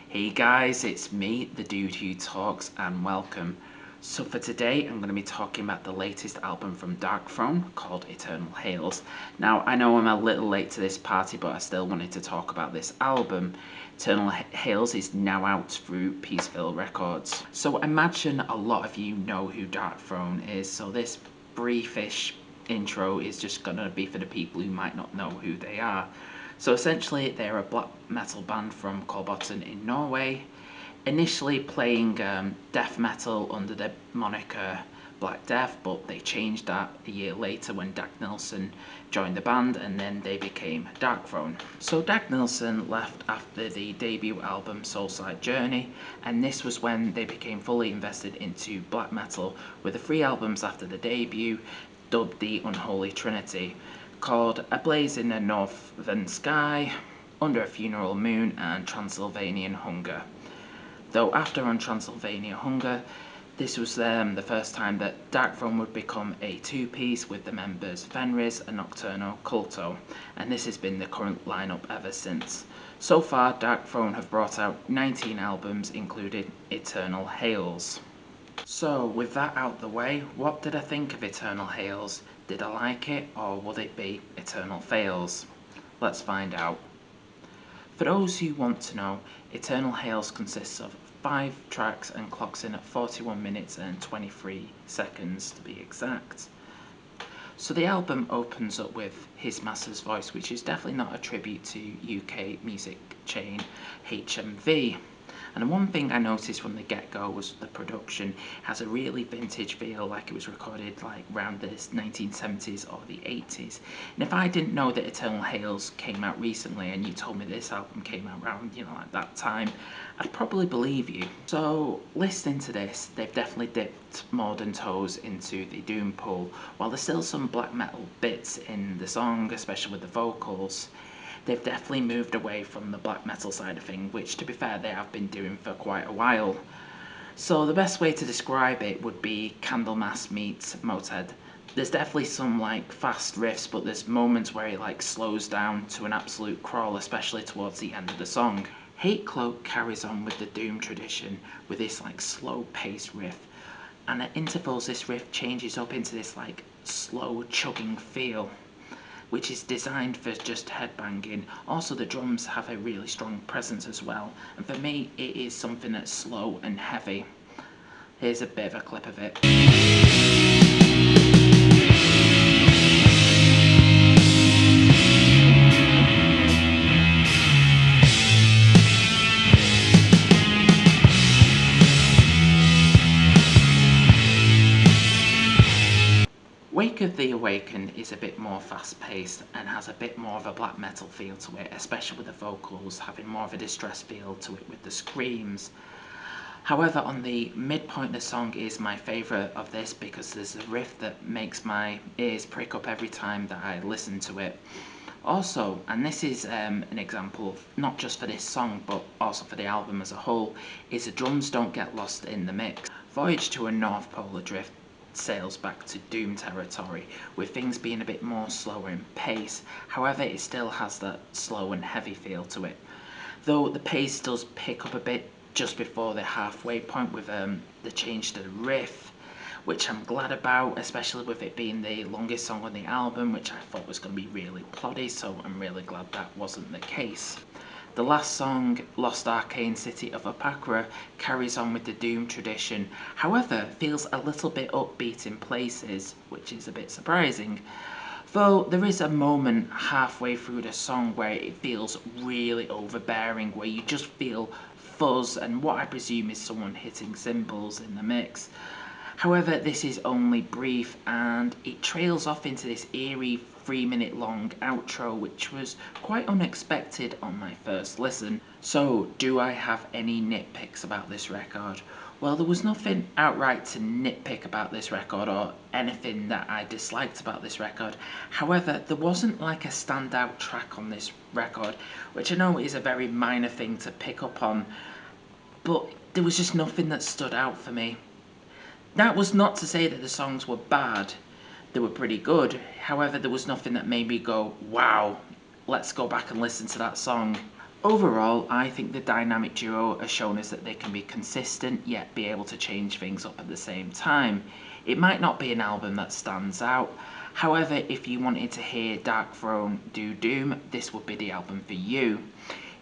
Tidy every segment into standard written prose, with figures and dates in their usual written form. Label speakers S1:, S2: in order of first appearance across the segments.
S1: Hey guys, it's me, the dude who talks, and welcome. So for today, I'm going to be talking about the latest album from Darkthrone called Eternal Hails. Now, I know I'm a little late to this party, but I still wanted to talk about this album. Eternal Hails is now out through Peaceville Records. So imagine a lot of you know who Darkthrone is, so this briefish intro is just going to be for the people who might not know who they are. So essentially, they're a black metal band from Kolbotn in Norway, initially playing death metal under the moniker Black Death, but they changed that a year later when Dag Nilsson joined the band, and then they became Darkthrone. So Dag Nilsson left after the debut album Soulside Journey, and this was when they became fully invested into black metal, with the 3 albums after the debut dubbed the Unholy Trinity, called A Blaze in the Northern Sky, Under a Funeral Moon, and Transylvanian Hunger. Though after on Transylvania Hunger, this was the first time that Darkthrone would become a two-piece with the members Fenris and Nocturno Culto, and this has been the current lineup ever since. So far, Darkthrone have brought out 19 albums, including Eternal Hails. So, with that out the way, what did I think of Eternal Hails? Did I like it, or would it be Eternal Fails? Let's find out. For those who want to know, Eternal Hails consists of 5 tracks and clocks in at 41 minutes and 23 seconds to be exact. So the album opens up with His Master's Voice, which is definitely not a tribute to UK music chain HMV. And one thing I noticed from the get-go was the production has a really vintage feel, like it was recorded like around the 1970s or the 80s. And if I didn't know that Eternal Hails came out recently and you told me this album came out around, like that time, I'd probably believe you. So listening to this, they've definitely dipped modern toes into the doom pool. While there's still some black metal bits in the song, especially with the vocals, they've definitely moved away from the black metal side of things, which to be fair they have been doing for quite a while. So the best way to describe it would be Candlemass meets Motorhead. There's definitely some like fast riffs, but there's moments where it like slows down to an absolute crawl, especially towards the end of the song. Hate Cloak carries on with the doom tradition with this like slow paced riff, and at intervals this riff changes up into this like slow chugging feel, which is designed for just headbanging. Also, the drums have a really strong presence as well, and for me it is something that's slow and heavy. Here's a bit of a clip of it. Wake of the Awakened is a bit more fast-paced and has a bit more of a black metal feel to it, especially with the vocals having more of a distress feel to it with the screams. However, on the midpoint the song is my favourite of this because there's a riff that makes my ears prick up every time that I listen to it. Also, and this is an example of, not just for this song but also for the album as a whole, is the drums don't get lost in the mix. Voyage to a North Pole Adrift sails back to doom territory, with things being a bit more slower in pace. However, it still has that slow and heavy feel to it, though the pace does pick up a bit just before the halfway point with the change to the riff, which I'm glad about, especially with it being the longest song on the album, which I thought was going to be really ploddy, so I'm really glad that wasn't the case. The last song, Lost Arcane City of Apakra, carries on with the doom tradition, however feels a little bit upbeat in places, which is a bit surprising. Though there is a moment halfway through the song where it feels really overbearing, where you just feel fuzz and what I presume is someone hitting cymbals in the mix. However, this is only brief and it trails off into this eerie 3-minute long outro, which was quite unexpected on my first listen. So, do I have any nitpicks about this record? Well, there was nothing outright to nitpick about this record or anything that I disliked about this record. However, there wasn't like a standout track on this record, which I know is a very minor thing to pick up on, but there was just nothing that stood out for me. That was not to say that the songs were bad. They were pretty good. However, there was nothing that made me go, wow, let's go back and listen to that song. Overall, I think the dynamic duo has shown us that they can be consistent yet be able to change things up at the same time. It might not be an album that stands out. However, if you wanted to hear Darkthrone do Doom, this would be the album for you.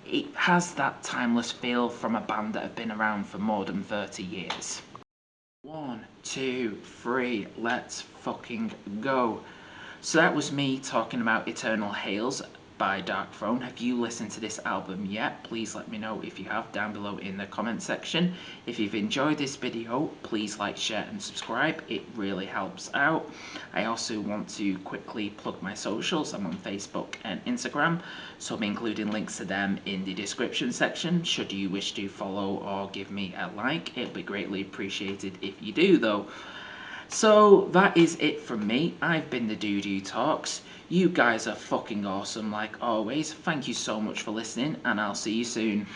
S1: It has that timeless feel from a band that have been around for more than 30 years. 1, 2, 3, let's fucking go. So that was me talking about Eternal Hails by Darkthrone. Have you listened to this album yet? Please let me know if you have down below in the comment section. If you've enjoyed this video, please like, share and subscribe. It really helps out. I also want to quickly plug my socials. I'm on Facebook and Instagram, so I'll be including links to them in the description section should you wish to follow or give me a like. It'd be greatly appreciated if you do though. So that is it from me. I've been the Dude Who Talks. You guys are fucking awesome like always. Thank you so much for listening and I'll see you soon.